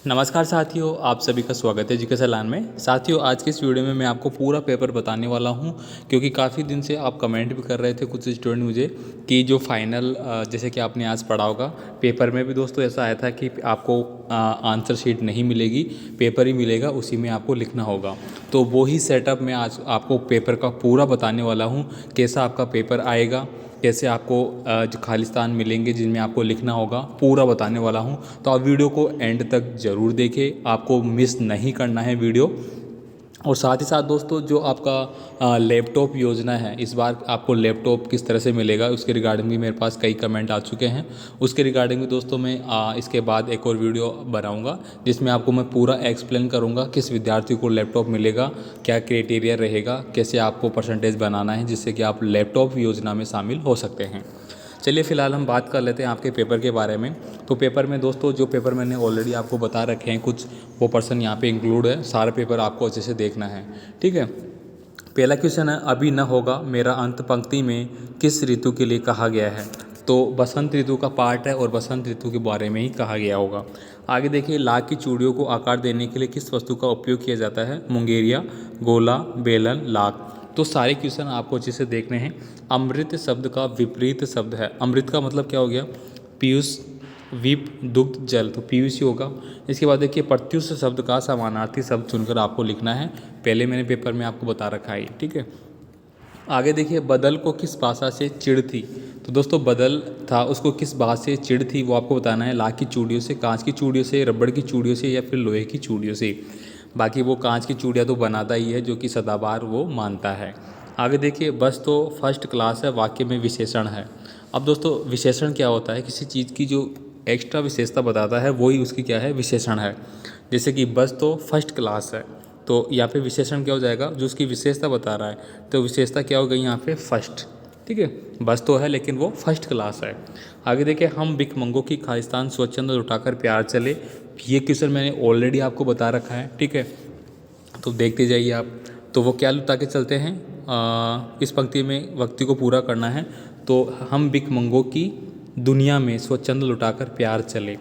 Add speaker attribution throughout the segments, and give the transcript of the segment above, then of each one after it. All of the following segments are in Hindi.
Speaker 1: नमस्कार साथियों, आप सभी का स्वागत है एजुकेशन लाइन में। साथियों, आज के इस वीडियो में मैं आपको पूरा पेपर बताने वाला हूं, क्योंकि काफ़ी दिन से आप कमेंट भी कर रहे थे कुछ स्टूडेंट मुझे कि जो फाइनल जैसे कि आपने आज पढ़ा होगा, पेपर में भी दोस्तों ऐसा आया था कि आपको आंसर शीट नहीं मिलेगी, पेपर ही मिलेगा, उसी में आपको लिखना होगा। तो वही सेटअप मैं आज आपको पेपर का पूरा बताने वाला हूँ, कैसा आपका पेपर आएगा, कैसे आपको जो खालिस्तान मिलेंगे जिनमें आपको लिखना होगा, पूरा बताने वाला हूं। तो आप वीडियो को एंड तक ज़रूर देखें, आपको मिस नहीं करना है वीडियो। और साथ ही साथ दोस्तों, जो आपका लैपटॉप योजना है, इस बार आपको लैपटॉप किस तरह से मिलेगा उसके रिगार्डिंग भी मेरे पास कई कमेंट आ चुके हैं। उसके रिगार्डिंग भी दोस्तों मैं इसके बाद एक और वीडियो बनाऊंगा, जिसमें आपको मैं पूरा एक्सप्लेन करूंगा किस विद्यार्थी को लैपटॉप मिलेगा, क्या क्राइटेरिया रहेगा, कैसे आपको परसेंटेज बनाना है जिससे कि आप लैपटॉप योजना में शामिल हो सकते हैं। चलिए फ़िलहाल हम बात कर लेते हैं आपके पेपर के बारे में। तो पेपर में दोस्तों, जो पेपर मैंने ऑलरेडी आपको बता रखे हैं कुछ, वो पर्सन यहाँ पे इंक्लूड है। सारा पेपर आपको अच्छे से देखना है, ठीक है। पहला क्वेश्चन है, अभी न होगा मेरा अंत पंक्ति में किस ऋतु के लिए कहा गया है। तो बसंत ऋतु का पार्ट है और बसंत ऋतु के बारे में ही कहा गया होगा। आगे देखिए, लाख की चूड़ियों को आकार देने के लिए किस वस्तु का उपयोग किया जाता है। मुंगेरिया, गोला, बेलन, लाख। तो सारे क्वेश्चन आपको अच्छे से देखने हैं। अमृत शब्द का विपरीत शब्द है। अमृत का मतलब क्या हो गया, पीयूष, विप, दुग्ध, जल, तो पीयूष ही होगा। इसके बाद देखिए, प्रत्युष शब्द का समानार्थी शब्द चुनकर आपको लिखना है। पहले मैंने पेपर में आपको बता रखा है, ठीक है। आगे देखिए, बदल को किस भाषा से चिढ़ थी। तो दोस्तों, बदल था, उसको किस भाषा से चिढ़ थी वो आपको बताना है। लाख की चूड़ियों से, कांच की चूड़ियों से, रबड़ की चूड़ियों से, या फिर लोहे की चूड़ियों से। बाकी वो कांच की चूड़ियाँ तो बनाता ही है, जो कि सदाबहार वो मानता है। आगे देखिए, बस तो फर्स्ट क्लास है, वाक्य में विशेषण है। अब दोस्तों, विशेषण क्या होता है, किसी चीज़ की जो एक्स्ट्रा विशेषता बताता है वही उसकी क्या है, विशेषण है। जैसे कि बस तो फर्स्ट क्लास है, तो यहाँ पे विशेषण क्या हो जाएगा, जो उसकी विशेषता बता रहा है। तो विशेषता क्या हो गई यहाँ पे, फर्स्ट, ठीक है। बस तो है लेकिन वो फर्स्ट क्लास है। आगे देखिए, हम भिखमंगों की खालिस्तान स्वच्छंद लुटाकर प्यार चले। ये क्वेश्चन मैंने ऑलरेडी आपको बता रखा है, ठीक है। तो देखते जाइए आप। तो वो क्या लुटा के चलते हैं, इस पंक्ति में व्यक्ति को पूरा करना है। तो हम भिखमंगों की दुनिया में स्वच्छंद लुटाकर प्यार चले।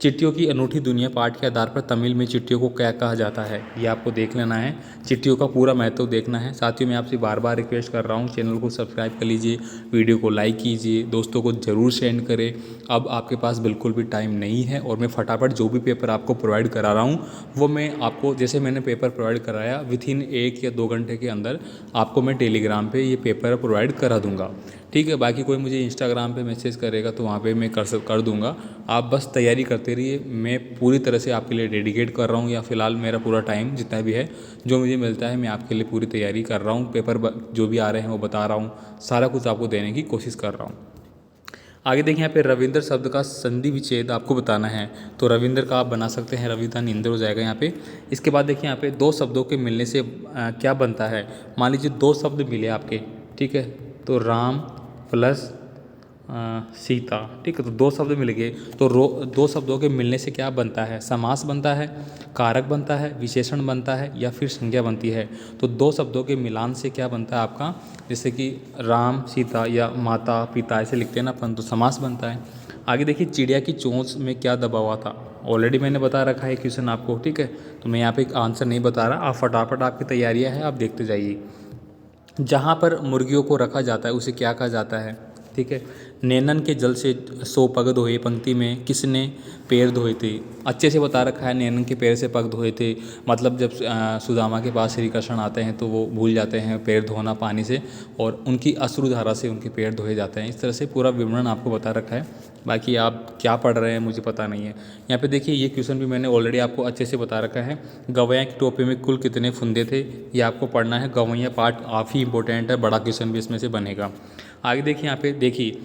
Speaker 1: चिट्ठियों की अनूठी दुनिया पाठ के आधार पर तमिल में चिट्ठियों को क्या कहा जाता है, ये आपको देख लेना है। चिट्ठियों का पूरा महत्व देखना है। साथियों, मैं आपसे बार बार रिक्वेस्ट कर रहा हूँ, चैनल को सब्सक्राइब कर लीजिए, वीडियो को लाइक कीजिए, दोस्तों को ज़रूर सेंड करें। अब आपके पास बिल्कुल भी टाइम नहीं है और मैं फटाफट जो भी पेपर आपको प्रोवाइड करा रहा हूँ वो मैं आपको, जैसे मैंने पेपर प्रोवाइड कराया, विथिन 1 या 2 घंटे के अंदर आपको मैं टेलीग्राम पे ये पेपर प्रोवाइड करा दूंगा, ठीक है। बाकी कोई मुझे इंस्टाग्राम पे मैसेज करेगा तो वहाँ पे मैं कर दूंगा। आप बस तैयारी करते रहिए, मैं पूरी तरह से आपके लिए डेडिकेट कर रहा हूँ, या फिलहाल मेरा पूरा टाइम जितना भी है जो मुझे मिलता है मैं आपके लिए पूरी तैयारी कर रहा हूँ। पेपर जो भी आ रहे हैं वो बता रहा हूँ, सारा कुछ आपको देने की कोशिश कर रहा हूँ। आगे देखिए, यहाँ पे रविंद्र शब्द का संधि विच्छेद आपको बताना है। तो रविंद्र का आप बना सकते हैं, रवि था नींदर हो जाएगा यहाँ पे। इसके बाद देखिए, यहाँ पे दो शब्दों के मिलने से क्या बनता है। मान लीजिए दो शब्द मिले आपके, ठीक है। तो राम प्लस सीता, ठीक है। तो दो शब्द मिल गए, तो दो शब्दों के मिलने से क्या बनता है, समास बनता है, कारक बनता है, विशेषण बनता है, या फिर संज्ञा बनती है। तो दो शब्दों के मिलान से क्या बनता है आपका, जैसे कि राम सीता या माता पिता ऐसे लिखते हैं ना अपन, तो समास बनता है। आगे देखिए, चिड़िया की चोंच में क्या दबा हुआ था। ऑलरेडी मैंने बता रखा है क्वेश्चन आपको, ठीक है। तो मैं यहाँ पे आंसर नहीं बता रहा, आप फटाफट, आपकी तैयारियाँ हैं, आप देखते जाइए। जहाँ पर मुर्गियों को रखा जाता है उसे क्या कहा जाता है, ठीक है। नैनन के जल से 100 पग धोए, पंक्ति में किसने पैर धोए थे। अच्छे से बता रखा है, नैनन के पैर से पग धोए थे, मतलब जब सुदामा के पास श्री कृष्ण आते हैं तो वो भूल जाते हैं पैर धोना पानी से, और उनकी अश्रुधारा से उनके पैर धोए जाते हैं। इस तरह से पूरा विवरण आपको बता रखा है। बाकी आप क्या पढ़ रहे हैं मुझे पता नहीं है। यहाँ पे देखिए, ये क्वेश्चन भी मैंने ऑलरेडी आपको अच्छे से बता रखा है। गवैया की टोपी में कुल कितने फुंदे थे, ये आपको पढ़ना है। गवैया पार्ट काफ़ी इंपॉर्टेंट है, बड़ा क्वेश्चन भी इसमें से बनेगा। आगे देखिए, यहाँ पे देखिए,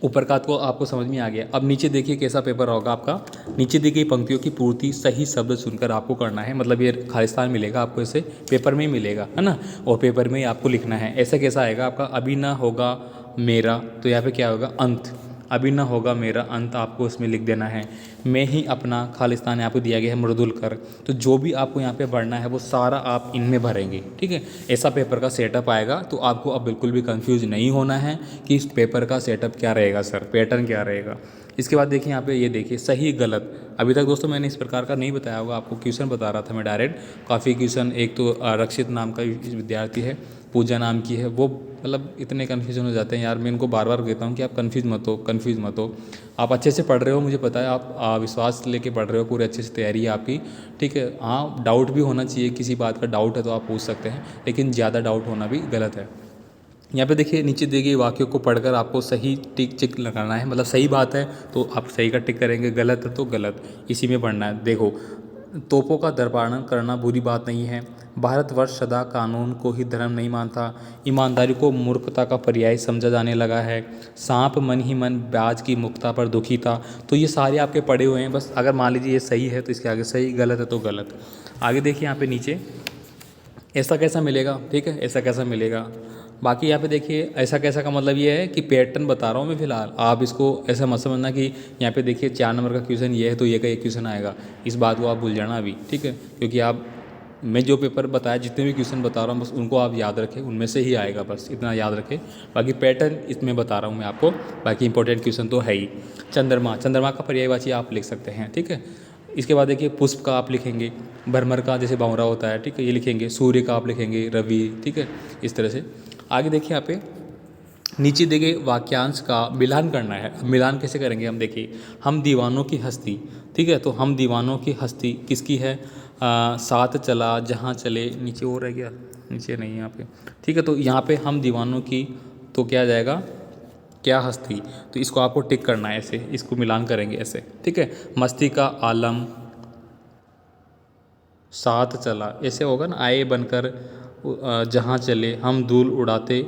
Speaker 1: ऊपर का तो आपको समझ में आ गया। अब नीचे देखिए कैसा पेपर होगा आपका। नीचे दी गई पंक्तियों की पूर्ति सही शब्द चुनकर आपको करना है, मतलब ये खालिस्तान मिलेगा आपको, इसे पेपर में ही मिलेगा, है ना। और पेपर में ही आपको लिखना है। ऐसा कैसा आएगा आपका, अभी ना होगा मेरा, तो यहाँ पे क्या होगा, अंत। अभी ना होगा मेरा अंत आपको इसमें लिख देना है। मैं ही अपना खालिस्तान आपको दिया गया है मृदुल कर। तो जो भी आपको यहाँ पे भरना है वो सारा आप इनमें भरेंगे, ठीक है। ऐसा पेपर का सेटअप आएगा, तो आपको अब बिल्कुल भी कंफ्यूज नहीं होना है कि इस पेपर का सेटअप क्या रहेगा सर, पैटर्न क्या रहेगा। इसके बाद देखिए यहाँ पे ये देखिए सही गलत। अभी तक दोस्तों मैंने इस प्रकार का नहीं बताया होगा आपको, क्वेश्चन बता रहा था मैं डायरेक्ट। काफ़ी क्वेश्चन, एक तो रक्षित नाम का विद्यार्थी है, पूजा नाम की है, वो मतलब इतने कन्फ्यूजन हो जाते हैं यार, मैं इनको बार बार कहता हूँ कि आप कन्फ्यूज मत हो, कन्फ्यूज मत हो। आप अच्छे से पढ़ रहे हो, मुझे पता है आप विश्वास लेके पढ़ रहे हो, पूरे अच्छे से तैयारी है आपकी, ठीक है। हाँ, डाउट भी होना चाहिए, किसी बात का डाउट है तो आप पूछ सकते हैं, लेकिन ज़्यादा डाउट होना भी गलत है। यहाँ पे देखिए नीचे दिए गए वाक्यों को पढ़कर आपको सही टिक चिक लगाना है, मतलब सही बात है तो आप सही का टिक करेंगे, गलत है तो गलत, इसी में पढ़ना है। देखो, तोपों का दर्पारण करना बुरी बात नहीं है, भारतवर्ष सदा कानून को ही धर्म नहीं मानता, ईमानदारी को मूर्खता का पर्याय समझा जाने लगा है, सांप मन ही मन ब्याज की मुक्ता पर दुखी था। तो ये सारे आपके पढ़े हुए हैं, बस अगर मान लीजिए ये सही है तो इसके आगे सही, गलत है तो गलत। आगे देखिए यहाँ पे नीचे ऐसा कैसा मिलेगा, ठीक है, ऐसा कैसा मिलेगा। बाकी यहाँ पे देखिए ऐसा कैसा का मतलब ये है कि पैटर्न बता रहा हूँ मैं फिलहाल, आप इसको ऐसा मत समझना कि यहाँ पे देखिए 4 नंबर का क्वेश्चन ये है तो ये का एक क्वेश्चन आएगा, इस बात को आप भूल जाना अभी, ठीक है। क्योंकि आप, मैं जो पेपर बताया, जितने भी क्वेश्चन बता रहा हूँ बस उनको आप याद रखें, उनमें से ही आएगा, बस इतना याद रखें। बाकी पैटर्न इसमें बता रहा हूँ मैं आपको, बाकी इंपॉर्टेंट क्वेश्चन तो है ही। चंद्रमा, चंद्रमा का पर्यायवाची आप लिख सकते हैं, ठीक है। इसके बाद देखिए पुष्प का आप लिखेंगे, भरमर का जैसे बावरा होता है, ठीक है, ये लिखेंगे। सूर्य का आप लिखेंगे रवि, ठीक है, इस तरह से। आगे देखिए यहाँ पे नीचे दिए गए वाक्यांश का मिलान करना है। अब मिलान कैसे करेंगे हम, देखिए, हम दीवानों की हस्ती, ठीक है, तो हम दीवानों की हस्ती किसकी है, साथ चला जहाँ चले, नीचे हो रह गया, नीचे नहीं यहाँ पे, ठीक है। तो यहाँ पे हम दीवानों की, तो क्या आ जाएगा, क्या हस्ती, तो इसको आपको टिक करना है ऐसे, इसको मिलान करेंगे ऐसे, ठीक है। मस्ती का आलम साथ चला, ऐसे होगा ना, आए बनकर जहाँ चले हम धूल उड़ाते,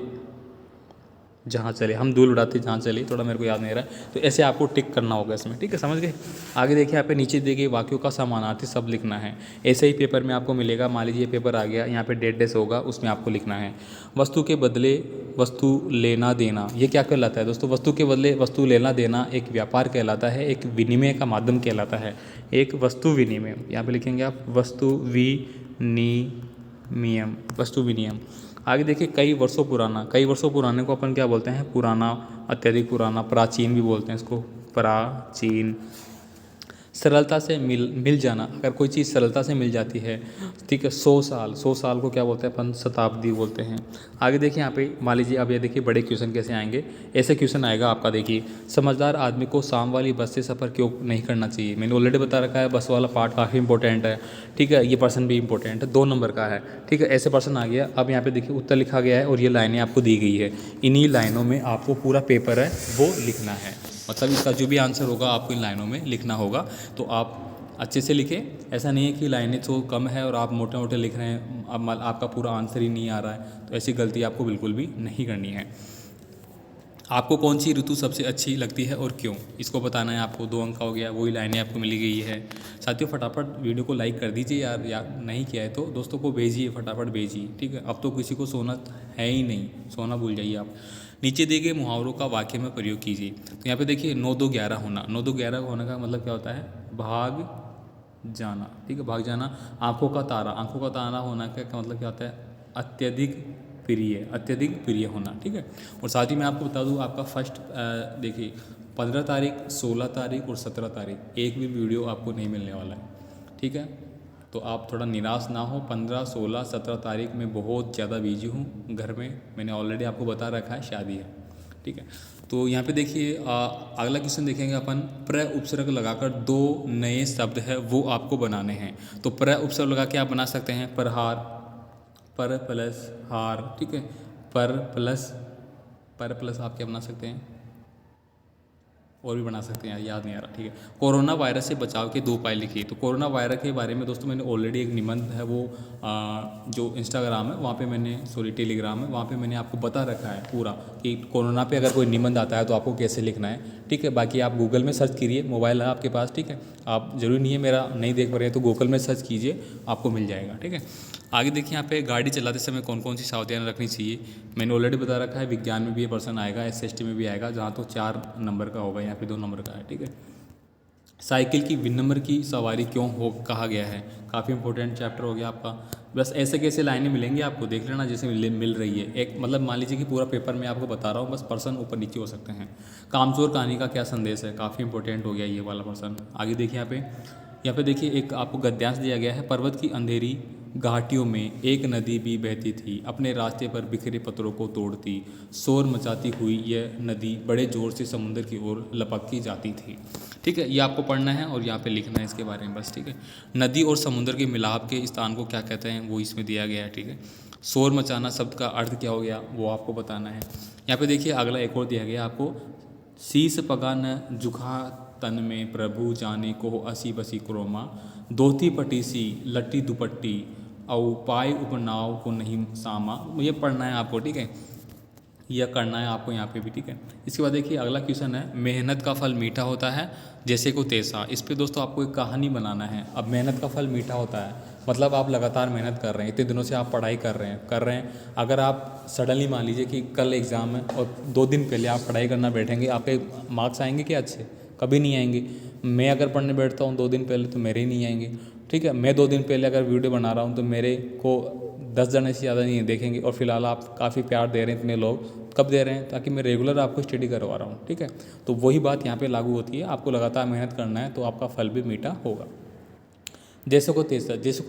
Speaker 1: जहाँ चले हम धूल उड़ाते जहाँ चले, थोड़ा मेरे को याद नहीं रहा है, तो ऐसे आपको टिक करना होगा इसमें, ठीक है, समझ गए। आगे देखिए यहाँ पे नीचे दिए गए वाक्यों का समानार्थी शब्द लिखना है। ऐसे ही पेपर में आपको मिलेगा, मान लीजिए पेपर आ गया, यहाँ पे डेट डेस होगा, उसमें आपको लिखना है वस्तु के बदले वस्तु लेना देना। ये क्या कहलाता है दोस्तों, वस्तु के बदले वस्तु लेना देना एक व्यापार कहलाता है, एक विनिमय का माध्यम कहलाता है, एक वस्तु विनिमय। यहाँ पे लिखेंगे आप वस्तु विनिमय, वस्तु विनिमय। आगे देखिए कई वर्षों पुराना, कई वर्षों पुराने को अपन क्या बोलते हैं, पुराना, अत्यधिक पुराना, प्राचीन भी बोलते हैं इसको, प्राचीन। सरलता से मिल जाना, अगर कोई चीज़ सरलता से मिल जाती है, ठीक है। 100 साल, 100 साल को क्या बोलते हैं अपन, शताब्दी बोलते हैं। आगे देखिए यहाँ पे मान लीजिए, अब ये देखिए बड़े क्वेश्चन कैसे आएंगे, ऐसे क्वेश्चन आएगा आपका, देखिए, समझदार आदमी को शाम वाली बस से सफ़र क्यों नहीं करना चाहिए। मैंने ऑलरेडी बता रखा है, बस वाला पार्ट काफ़ी इंपॉर्टेंट है, ठीक है। ये पर्सन भी इंपॉर्टेंट है, 2 नंबर का है, ठीक है। ऐसे पर्सन आ गया। अब यहाँ पे देखिए उत्तर लिखा गया है और ये लाइनें आपको दी गई है, इन्हीं लाइनों में आपको पूरा पेपर है वो लिखना है, मतलब इसका जो भी आंसर होगा आपको इन लाइनों में लिखना होगा। तो आप अच्छे से लिखें, ऐसा नहीं है कि लाइनें तो कम है और आप मोटे मोटे लिख रहे हैं, अब आपका पूरा आंसर ही नहीं आ रहा है, तो ऐसी गलती आपको बिल्कुल भी नहीं करनी है। आपको कौन सी ऋतु सबसे अच्छी लगती है और क्यों, इसको बताना है आपको। 2 अंक का हो गया, वही लाइनें आपको मिली गई है। साथियों फटाफट वीडियो को लाइक कर दीजिए यार नहीं किया है तो दोस्तों को भेजिए, फटाफट भेजिए, ठीक है। अब तो किसी को सोना है ही नहीं, सोना भूल जाइए आप। नीचे दिए गए मुहावरों का वाक्य में प्रयोग कीजिए। तो यहाँ पे देखिए 9 2 11 होना, 9 2 11 होने का मतलब क्या होता है, भाग जाना, ठीक है, भाग जाना। आंखों का तारा, आंखों का तारा होना का मतलब क्या होता है, अत्यधिक प्रिय, अत्यधिक प्रिय होना, ठीक है। और साथ ही मैं आपको बता दूं, आपका फर्स्ट देखिए 15 तारीख, 16 तारीख और 17 तारीख एक भी वीडियो आपको नहीं मिलने वाला है, ठीक है। तो आप थोड़ा निराश ना हो, 15, 16, 17 तारीख में बहुत ज़्यादा बिजी हूँ घर में, मैंने ऑलरेडी आपको बता रखा है, शादी है, ठीक है। तो यहाँ पे देखिए अगला क्वेश्चन देखेंगे अपन, प्र उपसर्ग लगाकर 2 नए शब्द है वो आपको बनाने हैं। तो प्र उपसर्ग लगा के आप बना सकते हैं प्रहार, पर प्लस हार, ठीक है, पर प्लस आप क्या बना सकते हैं, और भी बना सकते हैं, याद नहीं आ रहा, ठीक है। कोरोना वायरस से बचाव के 2 उपाय लिखिए। तो कोरोना वायरस के बारे में दोस्तों मैंने ऑलरेडी एक निबंध है वो जो इंस्टाग्राम है वहाँ पे मैंने, सॉरी टेलीग्राम है वहाँ पे मैंने आपको बता रखा है पूरा कि कोरोना पे अगर कोई निबंध आता है तो आपको कैसे लिखना है, ठीक है। बाकी आप गूगल में सर्च कीजिए, मोबाइल है आपके पास, ठीक है। आप ज़रूरी नहीं है मेरा नहीं देख पा रहे हैं तो गूगल में सर्च कीजिए, आपको मिल जाएगा, ठीक है। आगे देखिए यहाँ पे गाड़ी चलाते समय कौन कौन सी सावधानियाँ रखनी चाहिए, मैंने ऑलरेडी बता रखा है। विज्ञान में भी ये पर्सन आएगा, SST में भी आएगा, जहाँ तो 4 नंबर का होगा, यहाँ पे 2 नंबर का है, ठीक है। साइकिल की विनम्र की सवारी क्यों हो कहा गया है, काफ़ी इंपॉर्टेंट चैप्टर हो गया आपका। बस ऐसे कैसे लाइनें मिलेंगी आपको, देख लेना जैसे मिल रही है। एक मतलब मान लीजिए कि पूरा पेपर मैं आपको बता रहा हूँ, बस पर्सन ऊपर नीचे हो सकते हैं। कामचोर कहानी का क्या संदेश है, काफ़ी इंपॉर्टेंट हो गया ये वाला पर्सन। आगे देखिए यहाँ पे देखिए एक आपको गद्यांश दिया गया है। पर्वत की अंधेरी घाटियों में एक नदी भी बहती थी, अपने रास्ते पर बिखरे पत्थरों को तोड़ती, शोर मचाती हुई यह नदी बड़े जोर से समुद्र की ओर लपकती जाती थी। ठीक है, ये आपको पढ़ना है और यहाँ पे लिखना है इसके बारे में बस। ठीक है, नदी और समुद्र के मिलाप के स्थान को क्या कहते हैं वो इसमें दिया गया है। ठीक है, शोर मचाना शब्द का अर्थ क्या हो गया वो आपको बताना है। यहाँ पे देखिए अगला एक और दिया गया आपको, शीस पगा न जुखा तन में प्रभु जाने को असी बसी क्रोमा, धोती पटीसी लट्टी दुपट्टी औ पाए उपनाव को नहीं सामा। ये पढ़ना है आपको। ठीक है, यह करना है आपको यहाँ पे भी। ठीक है, इसके बाद देखिए अगला क्वेश्चन है, मेहनत का फल मीठा होता है जैसे को तेसा। इस पे दोस्तों आपको एक कहानी बनाना है। अब मेहनत का फल मीठा होता है मतलब आप लगातार मेहनत कर रहे हैं, इतने दिनों से आप पढ़ाई कर रहे हैं। अगर आप सडनली मान लीजिए कि कल एग्ज़ाम है और 2 दिन पहले आप पढ़ाई करना बैठेंगे, आपके मार्क्स आएंगे क्या अच्छे? कभी नहीं आएंगे। मैं अगर पढ़ने बैठता हूँ 2 दिन पहले तो मेरे ही नहीं आएंगे। ठीक है, मैं 2 दिन पहले अगर वीडियो बना रहा हूँ तो मेरे को 10 जने से ज़्यादा नहीं देखेंगे। और फिलहाल आप काफ़ी प्यार दे रहे हैं इतने लोग, कब दे रहे हैं? ताकि मैं रेगुलर आपको स्टडी करवा रहा हूँ। ठीक है, तो वही बात यहाँ पे लागू होती है, आपको लगातार मेहनत करना है तो आपका फल भी मीठा होगा। जैसे को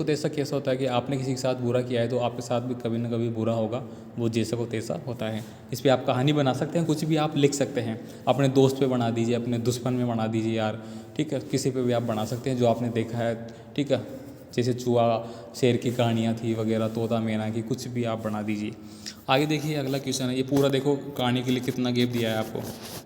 Speaker 1: तेसा कैसा होता है कि आपने किसी के साथ बुरा किया है तो आपके साथ भी कभी ना कभी बुरा होगा, वो जैसे को तैसा होता है। इस पर आप कहानी बना सकते हैं, कुछ भी आप लिख सकते हैं। अपने दोस्त पे बना दीजिए, अपने दुश्मन में बना दीजिए यार। ठीक है, किसी पे भी आप बना सकते हैं जो आपने देखा है। ठीक है, जैसे चूहा शेर की कहानियाँ थी वगैरह, तोता मैना की, कुछ भी आप बना दीजिए। आगे देखिए अगला क्वेश्चन है, ये पूरा देखो कहानी के लिए कितना गैप दिया है आपको,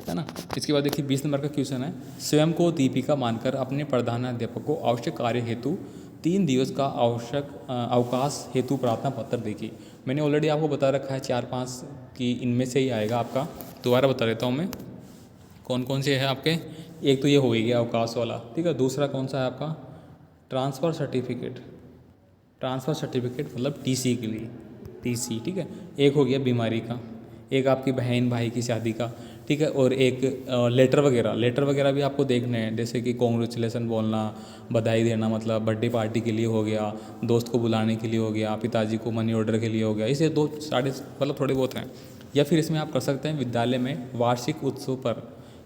Speaker 1: है ना। इसके बाद देखिए 20 नंबर का क्वेश्चन है, स्वयं को दीपिका मानकर अपने प्रधानाध्यापक को आवश्यक कार्य हेतु 3 दिवस का अवकाश हेतु प्रार्थना पत्र देखिए। मैंने ऑलरेडी आपको बता रखा है 4-5 की, इनमें से ही आएगा आपका। दोबारा बता देता हूँ मैं कौन कौन से है आपके। एक तो ये हो ही गया अवकाश वाला। ठीक है, दूसरा कौन सा है आपका, ट्रांसफ़र सर्टिफिकेट मतलब टीसी के लिए, टीसी। ठीक है, एक हो गया बीमारी का, एक आपकी बहन भाई की शादी का। ठीक है, और एक लेटर वगैरह भी आपको देखने हैं, जैसे कि कॉन्ग्रेचुलेसन बोलना, बधाई देना, मतलब बर्थडे पार्टी के लिए हो गया, दोस्त को बुलाने के लिए हो गया, पिताजी को मनी ऑर्डर के लिए हो गया। इसे 2 साढ़े मतलब थोड़े बहुत हैं। या फिर इसमें आप कर सकते हैं विद्यालय में वार्षिक उत्सव पर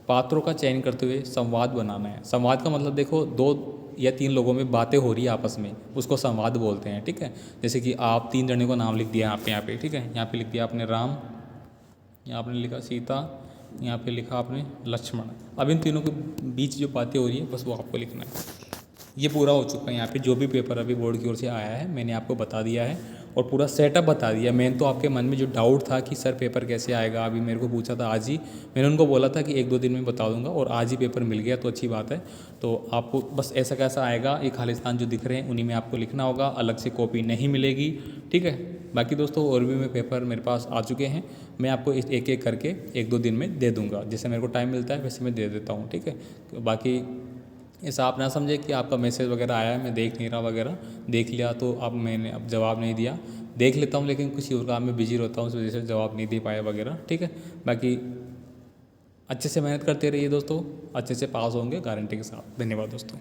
Speaker 1: पात्रों का चयन करते हुए संवाद बनाना है। संवाद का मतलब देखो 2 या 3 लोगों में बातें हो रही है आपस में, उसको संवाद बोलते हैं। ठीक है, जैसे कि आप 3 जने को नाम लिख दिया आपने यहाँ पे। ठीक है, यहाँ पे लिख दिया आपने राम, यहाँ आपने लिखा सीता, यहाँ पे लिखा आपने लक्ष्मण। अब इन तीनों के बीच जो बातें हो रही है बस वो आपको लिखना है। ये पूरा हो चुका है। यहाँ पे जो भी पेपर अभी बोर्ड की ओर से आया है मैंने आपको बता दिया है और पूरा सेटअप बता दिया। मेन तो आपके मन में जो डाउट था कि सर पेपर कैसे आएगा, अभी मेरे को पूछा था आज ही, मैंने उनको बोला था कि 1-2 दिन में बता दूंगा और आज ही पेपर मिल गया तो अच्छी बात है। तो आपको बस ऐसा कैसा आएगा, ये खालिस्तान जो दिख रहे हैं उन्हीं में आपको लिखना होगा, अलग से कॉपी नहीं मिलेगी। ठीक है, बाकी दोस्तों और भी में पेपर मेरे पास आ चुके हैं, मैं आपको एक एक करके 1-2 दिन में दे दूँगा, जैसे मेरे को टाइम मिलता है वैसे मैं दे देता हूँ। ठीक है, बाकी ऐसा आप ना समझे कि आपका मैसेज वगैरह आया है मैं देख नहीं रहा वगैरह, देख लिया तो अब मैंने अब जवाब नहीं दिया, देख लेता हूँ लेकिन किसी और काम में बिजी रहता हूँ, उस वजह से जवाब नहीं दे पाया वगैरह। ठीक है, बाकी अच्छे से मेहनत करते रहिए दोस्तों, अच्छे से पास होंगे गारंटी के साथ। धन्यवाद दोस्तों।